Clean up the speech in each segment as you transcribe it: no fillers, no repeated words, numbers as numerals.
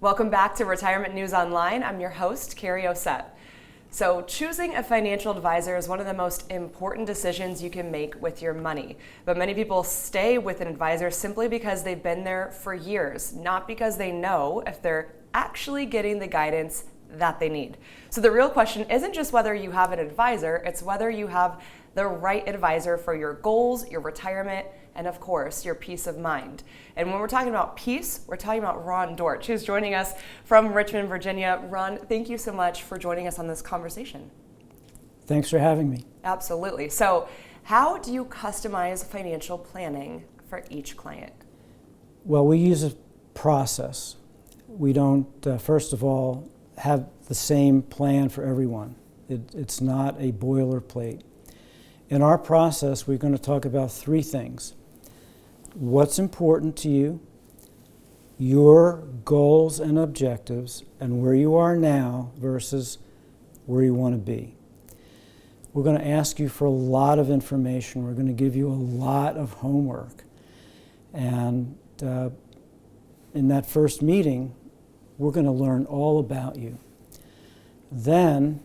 Welcome back to Retirement News Online. I'm your host, Carrie Osett. So choosing a financial advisor is one of the most important decisions you can make with your money. But many people stay with an advisor simply because they've been there for years, not because they know if they're actually getting the guidance that they need. So the real question isn't just whether you have an advisor, it's whether you have the right advisor for your goals, your retirement, and of course, your peace of mind. And when we're talking about peace, we're talking about Ron Dortch, who's joining us from Richmond, Virginia. Ron, thank you so much for joining us on this conversation. Thanks for having me. Absolutely. So how do you customize financial planning for each client? Well, we use a process. We don't, first of all, have the same plan for everyone. It's not a boilerplate. In our process, we're going to talk about three things. What's important to you, your goals and objectives, and where you are now versus where you want to be. We're going to ask you for a lot of information. We're going to give you a lot of homework. And in that first meeting, we're going to learn all about you. Then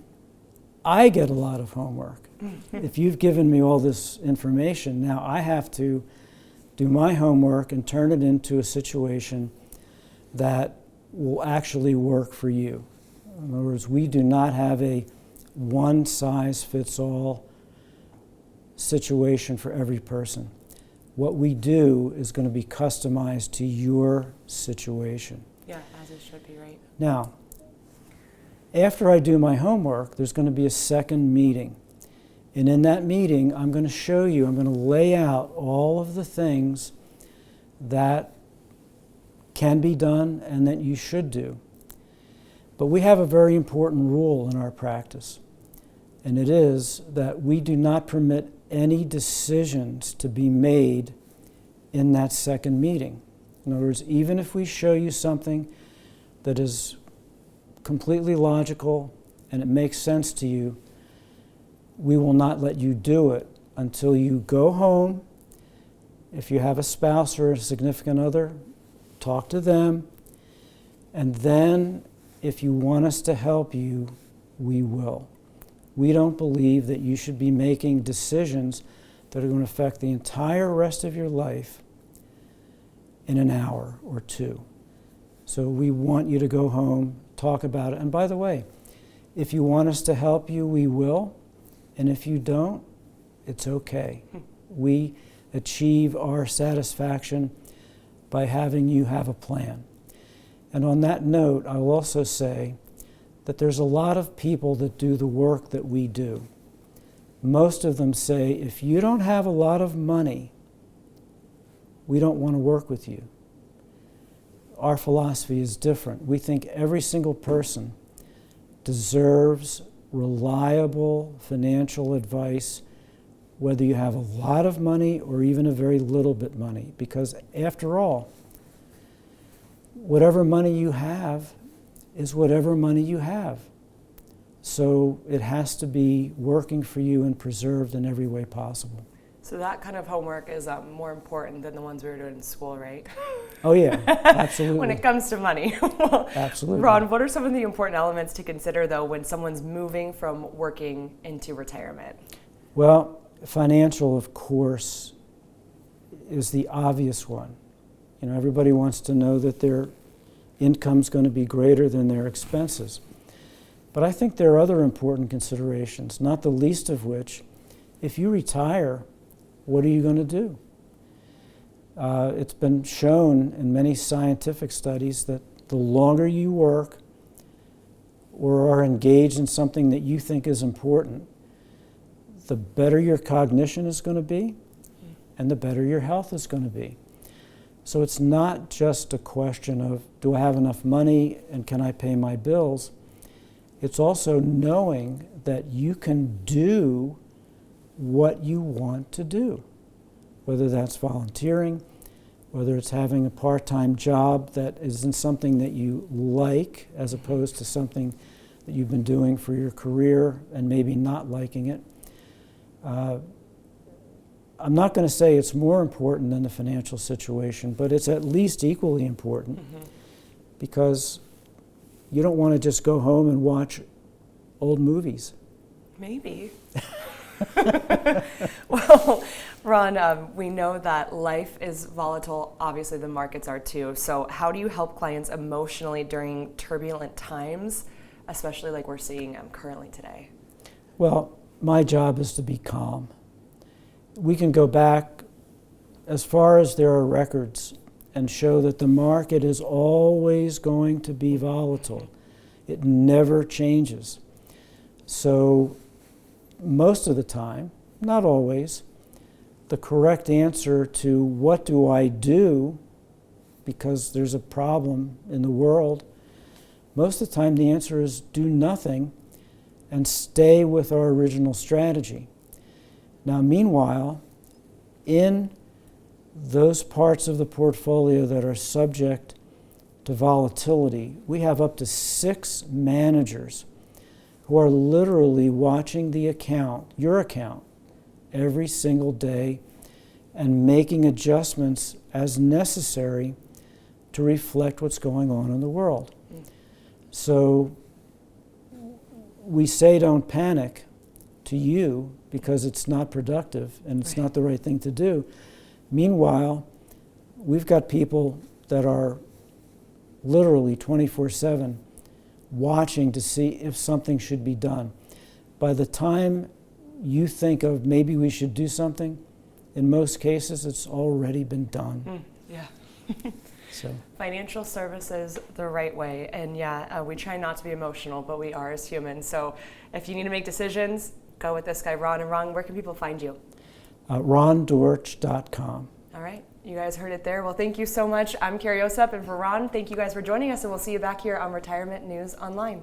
I get a lot of homework. If you've given me all this information, now I have to do my homework and turn it into a situation that will actually work for you. In other words, we do not have a one-size-fits-all situation for every person. What we do is going to be customized to your situation. Yeah, as it should be, right? Now, after I do my homework, there's going to be a second meeting. And in that meeting, I'm going to show you, I'm going to lay out all of the things that can be done and that you should do. But we have a very important rule in our practice, and it is that we do not permit any decisions to be made in that second meeting. In other words, even if we show you something that is completely logical and it makes sense to you, we will not let you do it until you go home. If you have a spouse or a significant other, talk to them. And then, if you want us to help you, we will. We don't believe that you should be making decisions that are going to affect the entire rest of your life in an hour or two. So we want you to go home, talk about it. And by the way, if you want us to help you, we will. And if you don't, it's okay. We achieve our satisfaction by having you have a plan. And on that note, I will also say that there's a lot of people that do the work that we do. Most of them say, if you don't have a lot of money, we don't want to work with you. Our philosophy is different. We think every single person deserves reliable financial advice, whether you have a lot of money or even a very little bit money. Because after all, whatever money you have is whatever money you have. So it has to be working for you and preserved in every way possible. So that kind of homework is more important than the ones we were doing in school, right? Oh yeah, absolutely. When it comes to money. Well, absolutely. Ron, what are some of the important elements to consider, though, when someone's moving from working into retirement? Well, financial, of course, is the obvious one. You know, everybody wants to know that their income's going to be greater than their expenses. But I think there are other important considerations, not the least of which, if you retire, what are you going to do? It's been shown in many scientific studies that the longer you work or are engaged in something that you think is important, the better your cognition is going to be and the better your health is going to be. So it's not just a question of, do I have enough money and can I pay my bills? It's also knowing that you can do what you want to do, whether that's volunteering, whether it's having a part-time job that isn't something that you like as opposed to something that you've been doing for your career and maybe not liking it. I'm not going to say it's more important than the financial situation, but it's at least equally important because you don't want to just go home and watch old movies. Maybe. Well, Ron, we know that life is volatile. Obviously, the markets are too. So how do you help clients emotionally during turbulent times, especially like we're seeing currently today? Well, my job is to be calm. We can go back as far as there are records and show that the market is always going to be volatile. It never changes. So most of the time, not always, the correct answer to what do I do because there's a problem in the world, most of the time the answer is do nothing and stay with our original strategy. Now, meanwhile, in those parts of the portfolio that are subject to volatility, we have up to 6 managers who are literally watching the account, your account, every single day and making adjustments as necessary to reflect what's going on in the world. So we say don't panic to you because it's not productive and it's not the right thing to do. Meanwhile, we've got people that are literally 24/7 watching to see if something should be done. By the time you think of maybe we should do something, in most cases it's already been done. Yeah. So Financial services the right way. And we try not to be emotional, but we are as humans. So if you need to make decisions, go with this guy, Ron. And Ron, where can people find you? RonDortch.com. All right. You guys heard it there. Well, thank you so much. I'm Carrie Osep, and for Ron, thank you guys for joining us, and we'll see you back here on Retirement News Online.